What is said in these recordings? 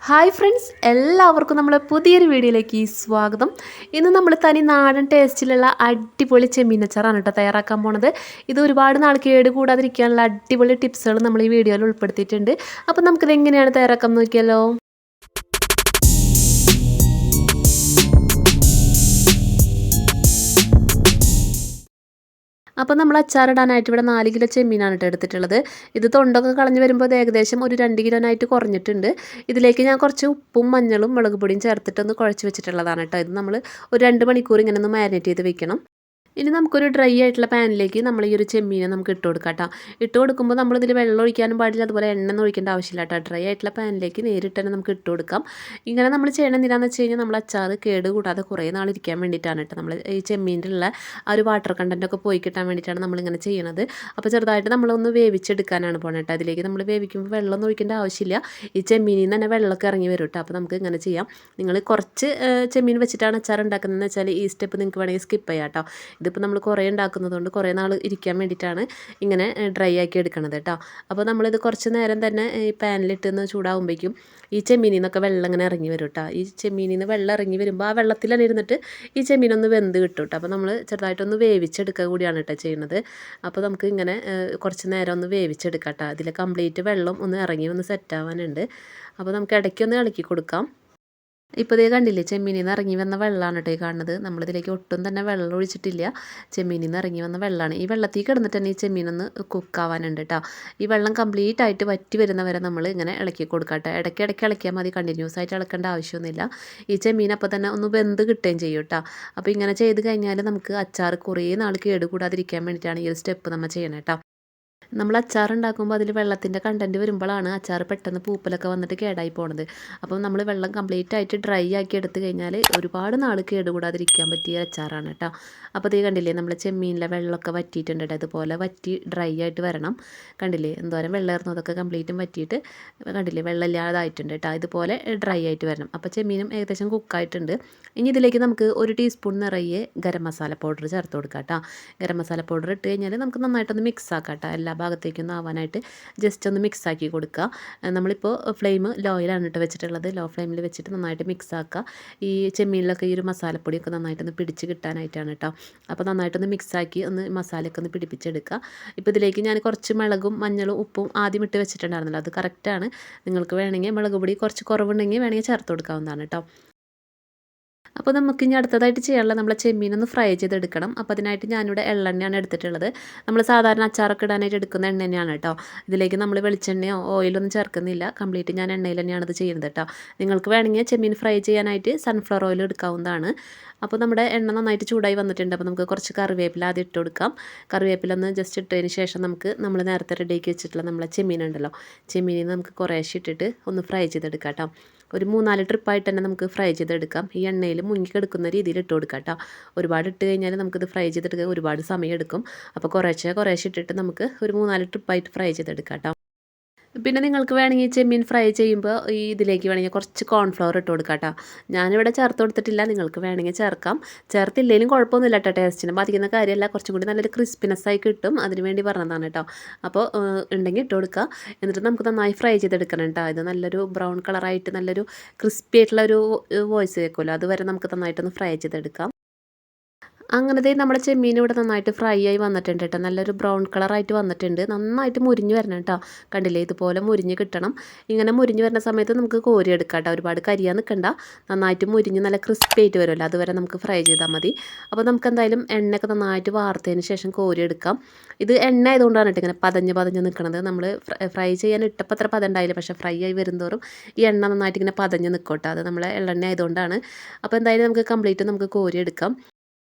Hi friends, എല്ലാവർക്കും നമ്മളെ പുതിയൊരു വീഡിയോയിലേക്ക് സ്വാഗതം. ഇന്ന് നമ്മൾ തനി നാടൻ ടേസ്റ്റിലുള്ള അടിപൊളി ചെമ്മീനച്ചാറാണ് കേട്ടോ തയ്യാറാക്കാൻ പോണത്. ഇത് ഒരുപാട് നാൾ കേട് കൂടാതിരിക്കാനുള്ള അടിപൊളി ടിപ്സുകൾ നമ്മൾ ഈ വീഡിയോയിൽ ഉൾപ്പെടുത്തിയിട്ടുണ്ട്. അപ്പോൾ നമുക്കിത് എങ്ങനെയാണ് തയ്യാറാക്കാൻ നോക്കിയാലോ. അപ്പോൾ നമ്മൾ അച്ചാറിടാനായിട്ട് ഇവിടെ 4 കിലോ ചെമ്മീനാണ് കേട്ടോ എടുത്തിട്ടുള്ളത്. ഇത് തൊണ്ടൊക്കെ കളഞ്ഞ് വരുമ്പോൾ ഇത് ഏകദേശം ഒരു 2 കിലോനായിട്ട് കുറഞ്ഞിട്ടുണ്ട്. ഇതിലേക്ക് ഞാൻ കുറച്ച് ഉപ്പും മഞ്ഞളും മുളക് പൊടിയും ചേർത്തിട്ടൊന്ന് കുഴച്ച് വെച്ചിട്ടുള്ളതാണ് കേട്ടോ. ഇത് നമ്മൾ ഒരു 2 മണിക്കൂർ ഇങ്ങനെ ഒന്ന് മാരിനേറ്റ് ചെയ്ത് വെക്കണം. ഇനി നമുക്കൊരു ഡ്രൈ ആയിട്ടുള്ള പാനിലേക്ക് നമ്മൾ ഈ ഒരു ചെമ്മീനെ നമുക്ക് ഇട്ട് കൊടുക്കാം കേട്ടോ. ഇട്ട് കൊടുക്കുമ്പോൾ നമ്മളിതിൽ വെള്ളം ഒഴിക്കാനും പാടില്ല, അതുപോലെ എണ്ണ ഒന്നും ഒഴിക്കേണ്ട ആവശ്യമില്ല കേട്ടോ. ഡ്രൈ ആയിട്ടുള്ള പാനിലേക്ക് നേരിട്ട് തന്നെ നമുക്ക് ഇട്ട് കൊടുക്കാം. ഇങ്ങനെ നമ്മൾ ചെയ്യണം എന്തിനാണെന്ന് വെച്ച് കഴിഞ്ഞാൽ നമ്മൾ അച്ചാർ കേട് കൂടാതെ കുറേ നാൾ ഇരിക്കാൻ വേണ്ടിയിട്ടാണ് കേട്ടോ. നമ്മൾ ഈ ചെമ്മീൻ്റെ ഉള്ള ആ ഒരു വാട്ടർ കണ്ടൻറ്റൊക്കെ പോയി കിട്ടാൻ വേണ്ടിയിട്ടാണ് നമ്മളിങ്ങനെ ചെയ്യണത്. അപ്പോൾ ചെറുതായിട്ട് നമ്മളൊന്ന് വേവിച്ചെടുക്കാനാണ് പോകണം കേട്ടോ. അതിലേക്ക് നമ്മൾ വേവിക്കുമ്പോൾ വെള്ളം ഒഴിക്കേണ്ട ആവശ്യമില്ല. ഈ ചെമ്മീനിൽ നിന്ന് തന്നെ വെള്ളമൊക്കെ ഇറങ്ങി വരും കേട്ടോ. അപ്പോൾ നമുക്ക് ഇങ്ങനെ ചെയ്യാം. നിങ്ങൾ കുറച്ച് ചെമ്മീൻ വെച്ചിട്ടാണ് അച്ചാർ ഉണ്ടാക്കുന്നതെന്ന് വെച്ചാൽ ഈ സ്റ്റെപ്പ് നിങ്ങൾക്ക് വേണമെങ്കിൽ സ്കിപ്പ് ചെയ്യാം കേട്ടോ. ഇതിപ്പോൾ നമ്മൾ കുറേ ഉണ്ടാക്കുന്നതുകൊണ്ട് കുറേ നാൾ ഇരിക്കാൻ വേണ്ടിയിട്ടാണ് ഇങ്ങനെ ഡ്രൈ ആക്കി എടുക്കണത് കേട്ടോ. അപ്പോൾ നമ്മളിത് കുറച്ച് നേരം തന്നെ ഈ പാനിലിട്ടൊന്ന് ചൂടാകുമ്പോഴേക്കും ഈ ചെമ്മീനിൽ നിന്നൊക്കെ വെള്ളം ഇങ്ങനെ ഇറങ്ങി വരും കേട്ടോ. ഈ ചെമ്മീനിൽ നിന്ന് വെള്ളം ഇറങ്ങി വരുമ്പോൾ ആ വെള്ളത്തിൽ തന്നെ ഇരുന്നിട്ട് ഈ ചെമ്മീനൊന്ന് വെന്ത് കിട്ടും കേട്ടോ. അപ്പോൾ നമ്മൾ ചെറുതായിട്ടൊന്ന് വേവിച്ചെടുക്കുക കൂടിയാണ് കേട്ടോ ചെയ്യുന്നത്. അപ്പോൾ നമുക്ക് ഇങ്ങനെ കുറച്ച് നേരം ഒന്ന് വേവിച്ചെടുക്കാം കേട്ടോ. അതിൽ കംപ്ലീറ്റ് വെള്ളം ഒന്ന് ഇറങ്ങി ഒന്ന് സെറ്റ് ആവാനുണ്ട്. അപ്പോൾ നമുക്ക് ഇടയ്ക്കൊന്ന് ഇളക്കി കൊടുക്കാം. ഇപ്പോൾ ഇതേ കണ്ടില്ലേ, ചെമ്മീനിൽ നിന്ന് ഇറങ്ങി വന്ന വെള്ളമാണ് കേട്ടോ ഈ കാണുന്നത്. നമ്മളിതിലേക്ക് ഒട്ടും തന്നെ വെള്ളം ഒഴിച്ചിട്ടില്ല. ചെമ്മീനിൽ നിന്ന് ഇറങ്ങി വന്ന വെള്ളമാണ്. ഈ വെള്ളത്തിൽ കിടന്നിട്ട് തന്നെ ഈ ചെമ്മീനൊന്ന് കുക്കാവാനുണ്ട് കേട്ടോ. ഈ വെള്ളം കംപ്ലീറ്റ് ആയിട്ട് വറ്റി വരുന്നവരെ നമ്മൾ ഇങ്ങനെ ഇളക്കി കൊടുക്കാം കേട്ടോ. ഇടയ്ക്കിടയ്ക്ക് ഇളക്കിയാൽ മതി, കണ്ടിന്യൂസ് ആയിട്ട് ഇളക്കേണ്ട ആവശ്യമൊന്നുമില്ല. ഈ ചെമ്മീൻ അപ്പോൾ തന്നെ ഒന്ന് വെന്ത് കിട്ടുകയും ചെയ്യും കേട്ടോ. അപ്പോൾ ഇങ്ങനെ ചെയ്ത് കഴിഞ്ഞാൽ നമുക്ക് അച്ചാർ കുറേ നാൾ കേടുകൂടാതിരിക്കാൻ വേണ്ടിയിട്ടാണ് ഈ ഒരു സ്റ്റെപ്പ് നമ്മൾ ചെയ്യണം കേട്ടോ. നമ്മൾ അച്ചാർ ഉണ്ടാക്കുമ്പോൾ അതിൽ വെള്ളത്തിൻ്റെ കണ്ടൻറ്റ് വരുമ്പോഴാണ് അച്ചാർ പെട്ടെന്ന് പൂപ്പലൊക്കെ വന്നിട്ട് കേടായി പോണത്. അപ്പം നമ്മൾ വെള്ളം കംപ്ലീറ്റ് ആയിട്ട് ഡ്രൈ ആക്കി എടുത്തു കഴിഞ്ഞാൽ ഒരുപാട് നാൾ കേടുകൂടാതിരിക്കാൻ പറ്റിയ അച്ചാറാണ് കേട്ടോ. അപ്പോൾ ഇത് കണ്ടില്ലേ, നമ്മൾ ചെമ്മീനിലെ വെള്ളമൊക്കെ വറ്റിയിട്ടുണ്ട് കേട്ടോ. ഇതുപോലെ വറ്റി ഡ്രൈ ആയിട്ട് വരണം. കണ്ടില്ലേ എന്തോരം വെള്ളം ഇറങ്ങുന്നതൊക്കെ കംപ്ലീറ്റും വറ്റിയിട്ട് കണ്ടില്ലേ വെള്ളം ഇല്ലാതായിട്ടുണ്ട് കേട്ടോ. ഇതുപോലെ ഡ്രൈ ആയിട്ട് വരണം. അപ്പോൾ ചെമ്മീനും ഏകദേശം കുക്കായിട്ടുണ്ട്. ഇനി ഇതിലേക്ക് നമുക്ക് 1 ടീസ്പൂൺ നിറയെ ഗരം മസാല പൗഡർ ചേർത്ത് കൊടുക്കാം കേട്ടോ. ഗരം മസാല പൗഡർ ഇട്ട് കഴിഞ്ഞാൽ നമുക്ക് നന്നായിട്ടൊന്ന് മിക്സ് ആക്കാം കേട്ടോ. എല്ലാ ഭാഗത്തേക്കൊന്നും ആവാനായിട്ട് ജസ്റ്റ് ഒന്ന് മിക്സ് ആക്കി കൊടുക്കുക. നമ്മളിപ്പോൾ ഫ്ലെയിം ലോയിലാണ് ഇട്ട് വെച്ചിട്ടുള്ളത്. ലോ ഫ്ലെയിമിൽ വെച്ചിട്ട് നന്നായിട്ട് മിക്സ് ആക്കുക. ഈ ചെമ്മീനിലൊക്കെ ഈ ഒരു മസാലപ്പൊടിയൊക്കെ നന്നായിട്ടൊന്ന് പിടിച്ച് കിട്ടാനായിട്ടാണ് കേട്ടോ. അപ്പോൾ നന്നായിട്ടൊന്ന് മിക്സ് ആക്കി ഒന്ന് മസാലയൊക്കെ ഒന്ന് പിടിപ്പിച്ചെടുക്കുക. ഇപ്പോൾ ഇതിലേക്ക് ഞാൻ കുറച്ച് മുളകും മഞ്ഞളും ഉപ്പും ആദ്യം ഇട്ട് വെച്ചിട്ടുണ്ടായിരുന്നല്ലോ, അത് കറക്റ്റാണ്. നിങ്ങൾക്ക് വേണമെങ്കിൽ മുളക് പൊടി കുറച്ച് കുറവുണ്ടെങ്കിൽ വേണമെങ്കിൽ ചേർത്ത് കൊടുക്കാവുന്നതാണ് കേട്ടോ. അപ്പോൾ നമുക്ക് ഇനി അടുത്തതായിട്ട് ചെയ്യാനുള്ളത് നമ്മളെ ചെമ്മീനൊന്ന് ഫ്രൈ ചെയ്തെടുക്കണം. അപ്പോൾ അതിനായിട്ട് ഞാനിവിടെ എള്ളെണ്ണയാണ് എടുത്തിട്ടുള്ളത്. നമ്മൾ സാധാരണ അച്ചാറൊക്കെ ഇടാനായിട്ട് എടുക്കുന്ന എണ്ണ തന്നെയാണ് കേട്ടോ. ഇതിലേക്ക് നമ്മൾ വെളിച്ചെണ്ണയോ ഓയിലൊന്നും ചേർക്കുന്നില്ല. കംപ്ലീറ്റ് ഞാൻ എണ്ണയിൽ തന്നെയാണ് ഇത് ചെയ്യുന്നത് കേട്ടോ. നിങ്ങൾക്ക് വേണമെങ്കിൽ ചെമ്മീൻ ഫ്രൈ ചെയ്യാനായിട്ട് സൺഫ്ലവർ ഓയിൽ എടുക്കാവുന്നതാണ്. അപ്പോൾ നമ്മുടെ എണ്ണ നന്നായിട്ട് ചൂടായി വന്നിട്ടുണ്ട്. അപ്പോൾ നമുക്ക് കുറച്ച് കറിവേപ്പില ആദ്യം ഇട്ട് കൊടുക്കാം. കറിവേപ്പില ഒന്ന് ജസ്റ്റ് ഇട്ടതിന് ശേഷം നമ്മൾ നേരത്തെ റെഡിയാക്കി വെച്ചിട്ടുള്ള നമ്മളെ ചെമ്മീൻ ഉണ്ടല്ലോ, ചെമ്മീനിൽ നമുക്ക് കുറേശ്ശെ ഇട്ടിട്ട് ഒന്ന് ഫ്രൈ ചെയ്തെടുക്കാം കേട്ടോ. ഒരു 3-4 ട്രിപ്പായിട്ട് തന്നെ നമുക്ക് ഫ്രൈ ചെയ്തെടുക്കാം. ഈ എണ്ണയിൽ മുങ്ങിക്കെടുക്കുന്ന രീതിയിൽ ഇട്ട് കൊടുക്കാം കേട്ടോ. ഒരുപാട് ഇട്ട് കഴിഞ്ഞാൽ നമുക്കിത് ഫ്രൈ ചെയ്തെടുക്കാൻ ഒരുപാട് സമയം എടുക്കും. അപ്പോൾ കുറേശ്ശെ ഇട്ടിട്ട് നമുക്ക് ഒരു 3-4 ട്രിപ്പായിട്ട് ഫ്രൈ ചെയ്തെടുക്കാം കേട്ടോ. പിന്നെ നിങ്ങൾക്ക് വേണമെങ്കിൽ ചെമ്മീൻ ഫ്രൈ ചെയ്യുമ്പോൾ ഈ ഇതിലേക്ക് വേണമെങ്കിൽ കുറച്ച് കോൺഫ്ലവർ ഇട്ട് കൊടുക്കാം കേട്ടോ. ഞാനിവിടെ ചേർത്ത് കൊടുത്തിട്ടില്ല, നിങ്ങൾക്ക് വേണമെങ്കിൽ ചേർക്കാം. ചേർത്തില്ലെങ്കിലും കുഴപ്പമൊന്നുമില്ല കേട്ടോ. ടേസ്റ്റിനെ ബാധിക്കുന്ന കാര്യമല്ല, കുറച്ചും കൂടി നല്ലൊരു ക്രിസ്പിനെസ് ആയി കിട്ടും. അതിന് വേണ്ടി പറഞ്ഞതാണ് കേട്ടോ. അപ്പോൾ ഉണ്ടെങ്കിൽ ഇട്ട് കൊടുക്കുക. എന്നിട്ട് നമുക്ക് നന്നായി ഫ്രൈ ചെയ്തെടുക്കണം കേട്ടോ. ഇത് നല്ലൊരു ബ്രൗൺ കളറായിട്ട് നല്ലൊരു ക്രിസ്പി ആയിട്ടുള്ള ഒരു വോയിസ് കേൾക്കുമല്ലോ, അതുവരെ നമുക്ക് നന്നായിട്ടൊന്ന് ഫ്രൈ ചെയ്തെടുക്കാം. അങ്ങനത്തെ നമ്മുടെ ചെമ്മീൻ ഇവിടെ നന്നായിട്ട് ഫ്രൈ ആയി വന്നിട്ടുണ്ട് കേട്ടോ. നല്ലൊരു ബ്രൗൺ കളറായിട്ട് വന്നിട്ടുണ്ട്. നന്നായിട്ട് മുരിഞ്ഞ് വരണം കേട്ടോ. കണ്ടില്ലേ, ഇതുപോലെ മുരിഞ്ഞ് കിട്ടണം. ഇങ്ങനെ മുരിഞ്ഞ് വരുന്ന സമയത്ത് നമുക്ക് കോരിയെടുക്കാം കേട്ടോ. ഒരുപാട് കരിയാൻ നിൽക്കണ്ട. നന്നായിട്ട് മുരിഞ്ഞ് നല്ല ക്രിസ്പി ആയിട്ട് വരുമല്ലോ, അതുവരെ നമുക്ക് ഫ്രൈ ചെയ്താൽ മതി. അപ്പോൾ നമുക്ക് എന്തായാലും എണ്ണയൊക്കെ നന്നായിട്ട് വാർത്തതിന് ശേഷം കോരിയെടുക്കാം. ഇത് എണ്ണ ആയതുകൊണ്ടാണ് കേട്ടോ ഇങ്ങനെ പതഞ്ഞ് നിൽക്കുന്നത്. നമ്മൾ ഫ്രൈ ചെയ്യാൻ ഇട്ടപ്പോൾ അത്ര പതം ഉണ്ടായില്ല, പക്ഷേ ഫ്രൈ ആയി വരുന്നതോറും ഈ എണ്ണ നന്നായിട്ട് ഇങ്ങനെ പതഞ്ഞ് നിൽക്കും കേട്ടോ. അത് നമ്മളെ എള്ളെണ്ണ ആയതുകൊണ്ടാണ്. അപ്പോൾ എന്തായാലും നമുക്ക് കംപ്ലീറ്റ് നമുക്ക് കോരിയെടുക്കാം.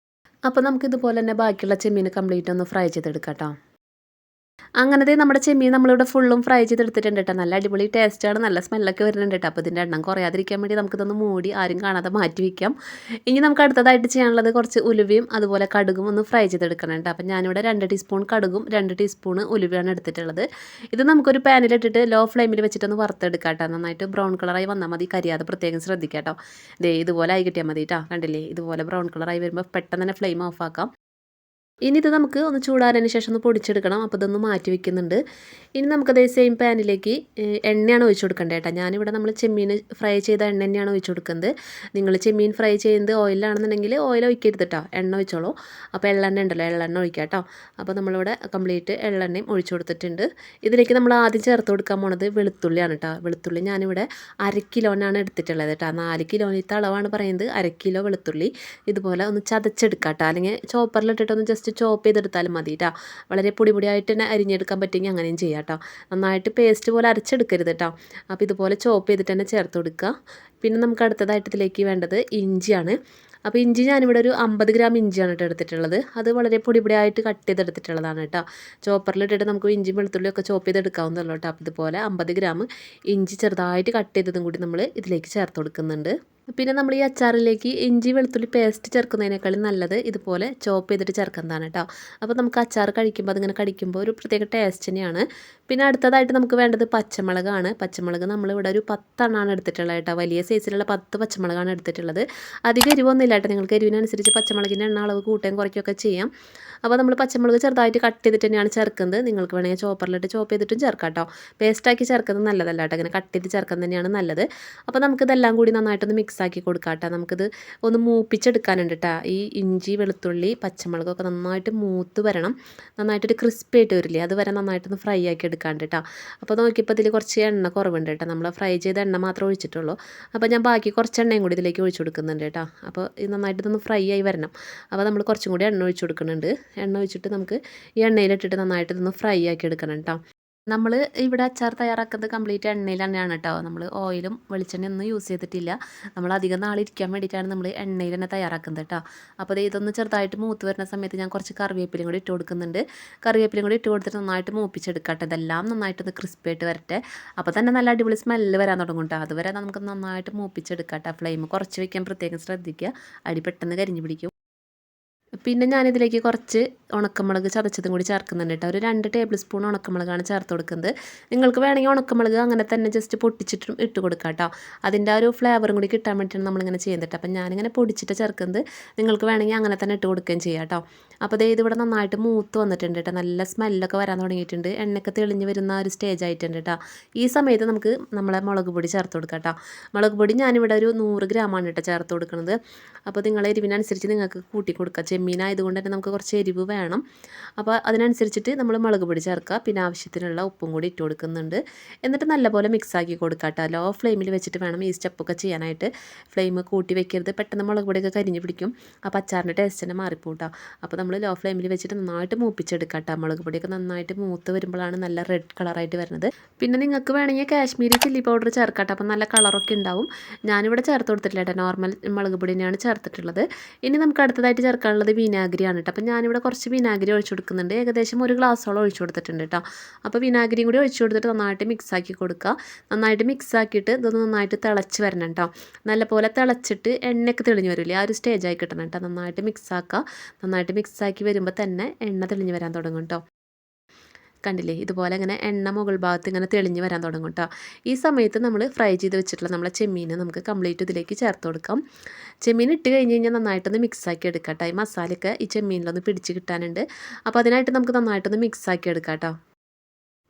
അപ്പോൾ നമുക്കിതുപോലെ തന്നെ ബാക്കിയുള്ള ചെമ്മീൻ കംപ്ലീറ്റ് ഒന്ന് ഫ്രൈ ചെയ്തെടുക്കാം കേട്ടോ. അങ്ങനത്തെ നമ്മുടെ ചെമ്മീൻ നമ്മളിവിടെ ഫുള്ളും ഫ്രൈ ചെയ്തെടുത്തിട്ടുണ്ട് കേട്ടോ. നല്ല അടിപൊളി ടേസ്റ്റാണ്, നല്ല സ്മെല്ലൊക്കെ വരുന്നുണ്ട് കേട്ടോ. അപ്പോൾ ഇതിൻ്റെ എണ്ണം കുറയാതിരിക്കാൻ വേണ്ടി നമുക്കിതൊന്ന് മൂടി ആരും കാണാതെ മാറ്റി വയ്ക്കാം. ഇനി നമുക്ക് അടുത്തതായിട്ട് ചെയ്യാനുള്ളത് കുറച്ച് ഉലുവയും അതുപോലെ കടുകും ഒന്ന് ഫ്രൈ ചെയ്തെടുക്കണം കേട്ടോ. അപ്പോൾ ഞാനിവിടെ 2 ടീസ്പൂൺ കടുകും 2 ടീസ്പൂൺ ഉലുവയാണ് എടുത്തിട്ടുള്ളത്. ഇത് നമുക്കൊരു പാനിലിട്ടിട്ട് ലോ ഫ്ലെയിമിൽ വെച്ചിട്ടൊന്ന് വറുത്തെടുക്കാം കേട്ടോ. നന്നായിട്ട് ബ്രൗൺ കളറായി വന്നാൽ മതി, കരിയാതെ പ്രത്യേകം ശ്രദ്ധിക്കാം കേട്ടോ. ഇതുപോലെ ആയി കിട്ടിയാൽ മതി കേട്ടോ. കണ്ടില്ലേ, ഇതുപോലെ ബ്രൗൺ കളറായി വരുമ്പോൾ പെട്ടെന്ന് തന്നെ ഫ്ലെയിം ഓഫ് ആക്കാം. ഇനി ഇത് നമുക്ക് ഒന്ന് ചൂടാറിയതിന് ശേഷം ഒന്ന് പൊടിച്ചെടുക്കണം. അപ്പോൾ ഇതൊന്ന് മാറ്റി വെക്കുന്നുണ്ട്. ഇനി നമുക്കതേ സെയിം പാനിലേക്ക് എണ്ണയാണ് ഒഴിച്ച് കൊടുക്കേണ്ടത് കേട്ടോ. ഞാനിവിടെ നമ്മൾ ചെമ്മീൻ ഫ്രൈ ചെയ്ത എണ്ണ തന്നെയാണ് ഒഴിച്ച് കൊടുക്കുന്നത്. നിങ്ങൾ ചെമ്മീൻ ഫ്രൈ ചെയ്യുന്നത് ഓയിലാണെന്നുണ്ടെങ്കിൽ ഓയിൽ ഒഴിക്കരുത് കേട്ടോ, എണ്ണ ഒഴിച്ചോളൂ. അപ്പോൾ എള്ളെണ്ണ ഉണ്ടല്ലോ, എള്ളെണ്ണ ഒഴിക്കാം കേട്ടോ. അപ്പോൾ നമ്മളിവിടെ കംപ്ലീറ്റ് എള്ളെണ്ണയും ഒഴിച്ച് കൊടുത്തിട്ടുണ്ട്. ഇതിലേക്ക് നമ്മൾ ആദ്യം ചേർത്ത് കൊടുക്കാൻ പോണത് വെളുത്തുള്ളിയാണ് കേട്ടോ. വെളുത്തുള്ളി ഞാനിവിടെ 1/2 കിലോനാണ് എടുത്തിട്ടുള്ളത് കേട്ടോ. 4 കിലോനത്തെ അളവാണ് പറയുന്നത്. 1/2 കിലോ വെളുത്തുള്ളി ഇതുപോലെ ഒന്ന് ചതച്ചെടുക്കാം കേട്ടോ. അല്ലെങ്കിൽ ചോപ്പറിലിട്ടിട്ടൊന്ന് ജസ്റ്റ് ചോപ്പ് ചെയ്തെടുത്താലും മതി കേട്ടോ. വളരെ പൊടിയായിട്ട് തന്നെ അരിഞ്ഞെടുക്കാൻ പറ്റുമെങ്കിൽ അങ്ങനെയും ചെയ്യാം കേട്ടോ. നന്നായിട്ട് പേസ്റ്റ് പോലെ അരച്ചെടുക്കരുത് കേട്ടോ. അപ്പോൾ ഇതുപോലെ ചോപ്പ് ചെയ്തിട്ട് തന്നെ ചേർത്ത് കൊടുക്കുക. പിന്നെ നമുക്ക് അടുത്തതായിട്ട് ഇതിലേക്ക് വേണ്ടത് ഇഞ്ചിയാണ്. അപ്പോൾ ഇഞ്ചി ഞാനിവിടെ ഒരു 50 ഗ്രാം ഇഞ്ചിയാണ് കേട്ടോ എടുത്തിട്ടുള്ളത്. അത് വളരെ പൊടിയായിട്ട് കട്ട് ചെയ്തെടുത്തിട്ടുള്ളതാണ് കേട്ടോ. ചോപ്പറിലിട്ടിട്ട് നമുക്ക് ഇഞ്ചി വെളുത്തുള്ളിയൊക്കെ ചോപ്പ് ചെയ്തെടുക്കാവുന്നല്ലോ കേട്ടോ. അപ്പോൾ ഇതുപോലെ 50 ഗ്രാം ഇഞ്ചി ചെറുതായിട്ട് കട്ട് ചെയ്തതും കൂടി നമ്മൾ ഇതിലേക്ക് ചേർത്ത് കൊടുക്കുന്നുണ്ട്. പിന്നെ നമ്മൾ ഈ അച്ചാറിലേക്ക് ഇഞ്ചി വെളുത്തുള്ളി പേസ്റ്റ് ചേർക്കുന്നതിനേക്കാളും നല്ലത് ഇതുപോലെ ചോപ്പ് ചെയ്തിട്ട് ചേർക്കുന്നതാണ് കേട്ടോ. അപ്പോൾ നമുക്ക് അച്ചാർ കഴിക്കുമ്പോൾ അതിങ്ങനെ കടിക്കുമ്പോൾ ഒരു പ്രത്യേക ടേസ്റ്റ് തന്നെയാണ്. പിന്നെ അടുത്തതായിട്ട് നമുക്ക് വേണ്ടത് പച്ചമുളകാണ്. പച്ചമുളക് നമ്മളിവിടെ ഒരു 10 എണ്ണമാണ് എടുത്തിട്ടുള്ളത് കേട്ടോ. വലിയ സൈസിലുള്ള 10 പച്ചമുളകാണ് എടുത്തിട്ടുള്ളത്. അധികം എരിവൊന്നുമില്ല കേട്ടോ. നിങ്ങൾക്ക് എരിവിനനുസരിച്ച് പച്ചമുളകിൻ്റെ എണ്ണ അളവ് കൂട്ടുകയും കുറയ്ക്കുകയൊക്കെ ചെയ്യാം. അപ്പോൾ നമ്മൾ പച്ചമുളക് ചെറുതായിട്ട് കട്ട് ചെയ്തിട്ട് തന്നെയാണ് ചേർക്കുന്നത്. നിങ്ങൾക്ക് വേണമെങ്കിൽ ചോപ്പറിലിട്ട് ചോപ്പ് ചെയ്തിട്ടും ചേർക്കാം കേട്ടോ. പേസ്റ്റാക്കി ചേർക്കുന്നത് നല്ലതല്ല കേട്ടോ. അങ്ങനെ കട്ട് ചെയ്ത് ചേർക്കുന്നത് തന്നെയാണ് നല്ലത്. അപ്പോൾ നമുക്കിതെല്ലാം കൂടി നന്നായിട്ടൊന്ന് മിക്സ് ആക്കി കൊടുക്കാം കേട്ടോ. നമുക്കിത് ഒന്ന് മൂപ്പിച്ചെടുക്കാനുണ്ട് കേട്ടോ. ഈ ഇഞ്ചി വെളുത്തുള്ളി പച്ചമുളകൊക്കെ നന്നായിട്ട് മൂത്ത് വരണം. നന്നായിട്ടൊരു ക്രിസ്പി ആയിട്ട് വരില്ലേ, അത് വരെ നന്നായിട്ടൊന്ന് ഫ്രൈ ആക്കി എടുക്കാണ്ട് കേട്ടോ. അപ്പോൾ നോക്കിയപ്പോൾ ഇതിൽ കുറച്ച് എണ്ണ കുറവുണ്ട് കേട്ടോ. നമ്മൾ ഫ്രൈ ചെയ്ത എണ്ണ മാത്രമേ ഒഴിച്ചിട്ടുള്ളൂ. അപ്പോൾ ഞാൻ ബാക്കി കുറച്ച് എണ്ണയും കൂടി ഇതിലേക്ക് ഒഴിച്ച് കൊടുക്കുന്നുണ്ട് കേട്ടോ. അപ്പോൾ ഇത് നന്നായിട്ട് ഇതൊന്ന് ഫ്രൈ ആയി വരണം. അപ്പോൾ നമ്മൾ കുറച്ചും കൂടി എണ്ണ ഒഴിച്ച് കൊടുക്കുന്നുണ്ട്. എണ്ണ ഒഴിച്ചിട്ട് നമുക്ക് ഈ എണ്ണയിലിട്ടിട്ട് നന്നായിട്ട് ഇതൊന്ന് ഫ്രൈ ആക്കി എടുക്കണം കേട്ടോ. നമ്മൾ ഇവിടെ അച്ചാർ തയ്യാറാക്കുന്നത് കംപ്ലീറ്റ് എണ്ണയിൽ തന്നെയാണ് കേട്ടോ. നമ്മൾ ഓയിലും വെളിച്ചെണ്ണയൊന്നും യൂസ് ചെയ്തിട്ടില്ല. നമ്മൾ അധികം നാളിരിക്കാൻ വേണ്ടിയിട്ടാണ് നമ്മൾ എണ്ണയിൽ തന്നെ തയ്യാറാക്കുന്നത് കേട്ടോ. അപ്പോൾ ഇതൊന്ന് ചെറുതായിട്ട് മൂത്ത് വരുന്ന സമയത്ത് ഞാൻ കുറച്ച് കറിവേപ്പിലയും കൂടി ഇട്ട് കൊടുക്കുന്നുണ്ട്. കറിവേപ്പിലയും കൂടി ഇട്ട് കൊടുത്തിട്ട് നന്നായിട്ട് മൂപ്പിച്ചെടുക്കട്ടെ. ഇതെല്ലാം നന്നായിട്ടൊന്ന് ക്രിസ്പി ആയിട്ട് വരട്ടെ. അപ്പോൾ തന്നെ നല്ല അടിപൊളി സ്മെല്ല് വരാൻ തുടങ്ങും കേട്ടോ. അതുവരെ നമുക്ക് നന്നായിട്ട് മൂപ്പിച്ചെടുക്കട്ടെ. ഫ്ലെയിം കുറച്ച് വയ്ക്കാൻ പ്രത്യേകം ശ്രദ്ധിക്കുക. അടി പെട്ടെന്ന് കരിഞ്ഞു പിടിക്കും. പിന്നെ ഞാനിതിലേക്ക് കുറച്ച് ഉണക്കമുളക് ചതച്ചതും കൂടി ചേർക്കുന്നുണ്ട് കേട്ടോ. ഒരു 2 ടേബിൾ സ്പൂൺ ഉണക്കമുളകാണ് ചേർത്ത് കൊടുക്കുന്നത്. നിങ്ങൾക്ക് വേണമെങ്കിൽ ഉണക്കമുളക് അങ്ങനെ തന്നെ ജസ്റ്റ് പൊട്ടിച്ചിട്ടും ഇട്ട് കൊടുക്കാം കേട്ടോ. അതിൻ്റെ ആ ഒരു ഫ്ലേവറും കൂടി കിട്ടാൻ വേണ്ടിയിട്ടാണ് നമ്മളിങ്ങനെ ചെയ്യുന്നത്. അപ്പം ഞാനിങ്ങനെ പൊടിച്ചിട്ട് ചേർക്കുന്നത്. നിങ്ങൾക്ക് വേണമെങ്കിൽ അങ്ങനെ തന്നെ ഇട്ട് കൊടുക്കുകയും ചെയ്യാം കേട്ടോ. അപ്പോൾ ഇതിവിടെ നന്നായിട്ട് മൂത്ത് വന്നിട്ടുണ്ട് കേട്ടോ. നല്ല സ്മെല്ലൊക്കെ വരാൻ തുടങ്ങിയിട്ടുണ്ട്. എണ്ണയൊക്കെ തെളിഞ്ഞ് വരുന്ന ഒരു സ്റ്റേജ് ആയിട്ടുണ്ട് കേട്ടോ. ഈ സമയത്ത് നമുക്ക് നമ്മളെ മുളക് പൊടി ചേർത്ത് കൊടുക്കാം കേട്ടോ. മുളക് പൊടി ഞാനിവിടെ ഒരു 100 ഗ്രാമാണ് കേട്ടോ ചേർത്ത് കൊടുക്കുന്നത്. അപ്പോൾ നിങ്ങളെ എരിവിനനുസരിച്ച് നിങ്ങൾക്ക് കൂട്ടി കൊടുക്കുക. ചെമ്മീനായതുകൊണ്ട് തന്നെ നമുക്ക് കുറച്ച് എരിവ് വേണം. അപ്പോൾ അതിനനുസരിച്ചിട്ട് നമ്മൾ മുളക് പൊടി ചേർക്കുക. പിന്നെ ആവശ്യത്തിനുള്ള ഉപ്പും കൂടി ഇട്ട് കൊടുക്കുന്നുണ്ട്. എന്നിട്ട് നല്ലപോലെ മിക്സാക്കി കൊടുക്കുക കേട്ടോ. ലോ ഫ്ലെയിമിൽ വെച്ചിട്ട് വേണം ഈ സ്റ്റെപ്പൊക്കെ ചെയ്യാനായിട്ട്. ഫ്ലെയിം കൂട്ടി വെക്കരുത്. പെട്ടെന്ന് മുളക് പൊടിയൊക്കെ കരിഞ്ഞ് പിടിക്കും. അപ്പോൾ അച്ചാറിൻ്റെ ടേസ്റ്റ് തന്നെ മാറിപ്പോട്ടോ. അപ്പോൾ നമ്മൾ ലോ ഫ്ലെയിമിൽ വെച്ചിട്ട് നന്നായിട്ട് മൂപ്പിച്ചെടുക്കുക കേട്ടോ. മുളക് പൊടിയൊക്കെ നന്നായിട്ട് മൂത്ത് വരുമ്പോഴാണ് നല്ല റെഡ് കളറായിട്ട് വരുന്നത്. പിന്നെ നിങ്ങൾക്ക് വേണമെങ്കിൽ കാശ്മീരി ചില്ലി പൗഡർ ചേർക്കാം കേട്ടോ. അപ്പോൾ നല്ല കളറൊക്കെ ഉണ്ടാവും. ഞാനിവിടെ ചേർത്ത് കൊടുത്തിട്ടില്ല കേട്ടോ. നോർമൽ മുളക് പൊടി തന്നെയാണ് ചേർത്തിട്ടുള്ളത്. ഇനി നമുക്ക് അടുത്തതായിട്ട് ചേർക്കാനുള്ളത് വിനാഗിരിയാണ് കേട്ടോ. അപ്പോൾ ഞാനിവിടെ കുറച്ച് വിനാഗിരി ഒഴിച്ചു കൊടുക്കുന്നുണ്ട്. ഏകദേശം 1 ഗ്ലാസോളം ഒഴിച്ചു കൊടുത്തിട്ടുണ്ട് കേട്ടോ. അപ്പോൾ വിനാഗിരിയും കൂടി ഒഴിച്ചു കൊടുത്തിട്ട് നന്നായിട്ട് മിക്സാക്കി കൊടുക്കുക. നന്നായിട്ട് മിക്സാക്കിയിട്ട് ഇതൊന്ന് നന്നായിട്ട് തിളച്ച് വരണം കേട്ടോ. നല്ലപോലെ തിളച്ചിട്ട് എണ്ണയൊക്കെ തെളിഞ്ഞ് വരില്ലേ, ആ ഒരു സ്റ്റേജായി കിട്ടണം കേട്ടോ. നന്നായിട്ട് മിക്സാക്കുക. നന്നായിട്ട് മിക്സാക്കി വരുമ്പോൾ തന്നെ എണ്ണ തെളിഞ്ഞ് വരാൻ തുടങ്ങും കേട്ടോ. കണ്ടില്ലേ, ഇതുപോലെ ഇങ്ങനെ എണ്ണ മുകൾ ഭാഗത്ത് ഇങ്ങനെ തെളിഞ്ഞ് വരാൻ തുടങ്ങും കേട്ടോ. ഈ സമയത്ത് നമ്മൾ ഫ്രൈ ചെയ്ത് വെച്ചിട്ടുള്ള നമ്മളെ ചെമ്മീൻ നമുക്ക് കംപ്ലീറ്റ് ഇതിലേക്ക് ചേർത്ത് കൊടുക്കാം. ചെമ്മീൻ ഇട്ട് കഴിഞ്ഞ് കഴിഞ്ഞാൽ നന്നായിട്ടൊന്ന് മിക്സാക്കി എടുക്കാം കേട്ടോ. ഈ മസാലയൊക്കെ ഈ ചെമ്മീനിലൊന്ന് പിടിച്ച് കിട്ടാനുണ്ട്. അപ്പോൾ അതിനായിട്ട് നമുക്ക് നന്നായിട്ടൊന്ന് മിക്സാക്കി എടുക്കാം കേട്ടോ.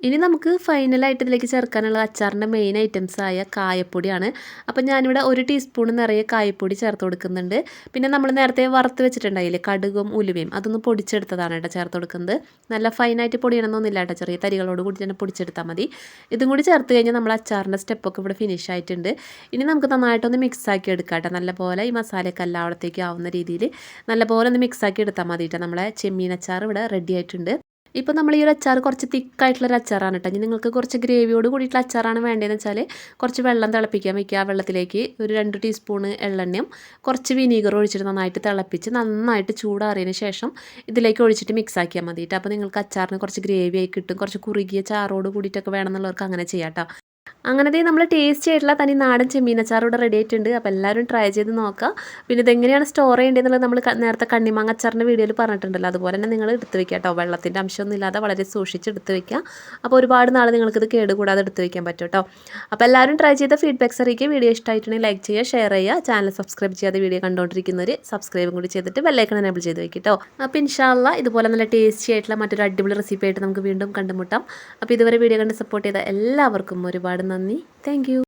ഇനി നമുക്ക് ഫൈനലായിട്ട് ഇതിലേക്ക് ചേർക്കാനുള്ള അച്ചാറിൻ്റെ മെയിൻ ഐറ്റംസായ കായപ്പൊടിയാണ്. അപ്പോൾ ഞാനിവിടെ 1 ടീസ്പൂൺ നിറയെ കായപ്പൊടി ചേർത്ത് കൊടുക്കുന്നുണ്ട്. പിന്നെ നമ്മൾ നേരത്തെ വറുത്ത് വെച്ചിട്ടുണ്ടായില്ലേ കടുകും ഉലുവയും, അതൊന്ന് പൊടിച്ചെടുത്തതാണ് കേട്ടോ ചേർത്ത് കൊടുക്കുന്നത്. നല്ല ഫൈനായിട്ട് പൊടിയണമെന്നൊന്നുമില്ല കേട്ടോ. ചെറിയ തരികളോട് കൂടി തന്നെ പൊടിച്ചെടുത്താൽ മതി. ഇതും കൂടി ചേർത്ത് കഴിഞ്ഞാൽ നമ്മൾ അച്ചാറിൻ്റെ സ്റ്റെപ്പൊക്കെ ഇവിടെ ഫിനിഷ് ആയിട്ടുണ്ട്. ഇനി നമുക്ക് നന്നായിട്ടൊന്ന് മിക്സാക്കി എടുക്കാം കേട്ടോ. നല്ലപോലെ ഈ മസാലയൊക്കെ എല്ലായിടത്തേക്കും ആവുന്ന രീതിയിൽ നല്ലപോലെ ഒന്ന് മിക്സാക്കി എടുത്താൽ മതി കേട്ടോ. നമ്മളെ ചെമ്മീൻ അച്ചാർ ഇവിടെ റെഡി ആയിട്ടുണ്ട്. ഇപ്പോൾ നമ്മൾ ഈ ഒരു അച്ചാർ കുറച്ച് തിക്കായിട്ടുള്ളൊരു അച്ചാറാണ് കേട്ടോ. ഇനി നിങ്ങൾക്ക് കുറച്ച് ഗ്രേവിയോട് കൂടിയിട്ടുള്ള അച്ചാറാണ് വേണ്ടതെന്ന് വെച്ചാൽ കുറച്ച് വെള്ളം തിളപ്പിക്കാൻ വയ്ക്കുക. ആ വെള്ളത്തിലേക്ക് ഒരു 2 ടീസ്പൂൺ എള്ളെണ്ണയും കുറച്ച് വിനീഗർ ഒഴിച്ചിട്ട് നന്നായിട്ട് തിളപ്പിച്ച് നന്നായിട്ട് ചൂടാറിയതിന് ശേഷം ഇതിലേക്ക് ഒഴിച്ചിട്ട് മിക്സ് ആക്കിയാൽ മതി കേട്ടോ. അപ്പോൾ നിങ്ങൾക്ക് അച്ചാറിന് കുറച്ച് ഗ്രേവി ആയി കിട്ടും. കുറച്ച് കുറുകിയ ചാറോട് കൂടിയിട്ടൊക്കെ വേണമെന്നുള്ളവർക്ക് അങ്ങനെ ചെയ്യാം കേട്ടോ. അങ്ങനത്തെ നമ്മൾ ടേസ്റ്റി ആയിട്ടുള്ള തനി നാടൻ ചെമ്മീനച്ചാർ ഇവിടെ റെഡി ആയിട്ടുണ്ട്. അപ്പോൾ എല്ലാവരും ട്രൈ ചെയ്ത് നോക്കാം. പിന്നെ ഇതെങ്ങനെയാണ് സ്റ്റോർ ചെയ്യേണ്ടതെന്നുള്ളത് നമ്മൾ നേരത്തെ കണ്ണിമാങ്ങ അച്ചാറിൻ്റെ വീഡിയോയിൽ പറഞ്ഞിട്ടുണ്ടല്ലോ. അതുപോലെ തന്നെ നിങ്ങൾ എടുത്ത് വെക്കുക കേട്ടോ. വെള്ളത്തിൻ്റെ അംശമൊന്നും ഇല്ലാതെ വളരെ സൂക്ഷിച്ച് എടുത്ത് വെക്കുക. അപ്പോൾ ഒരുപാട് നാൾ നിങ്ങൾക്കിത് കേടുകൂടാതെ എടുത്ത് വെക്കാൻ പറ്റും കേട്ടോ. അപ്പോൾ എല്ലാവരും ട്രൈ ചെയ്ത ഫീഡ്ബാക്ക്സ് അറിയിക്കുക. വീഡിയോ ഇഷ്ടമായിട്ടുണ്ടെങ്കിൽ ലൈക്ക് ചെയ്യുക, ഷെയർ ചെയ്യുക. ചാനൽ സബ്സ്ക്രൈബ് ചെയ്യാതെ വീഡിയോ കണ്ടുകൊണ്ടിരിക്കുന്നവർ സബ്സ്ക്രൈബും കൂടി ചെയ്തിട്ട് ബെല്ലൈക്കൺ എനേബിൾ ചെയ്ത് വെക്കും കേട്ടോ. അപ്പോൾ ഇൻഷാ അല്ലാഹ് ഇതുപോലെ നല്ല ടേസ്റ്റി ആയിട്ടുള്ള മറ്റൊരു അടിപൊളി റെസിപ്പി ആയിട്ട് നമുക്ക് വീണ്ടും കണ്ടുമുട്ടാം. അപ്പോൾ ഇതുവരെ വീഡിയോ കണ്ട് സപ്പോർട്ട് ചെയ്ത എല്ലാവർക്കും ഒരുപാട് നന്ദി. Thank you.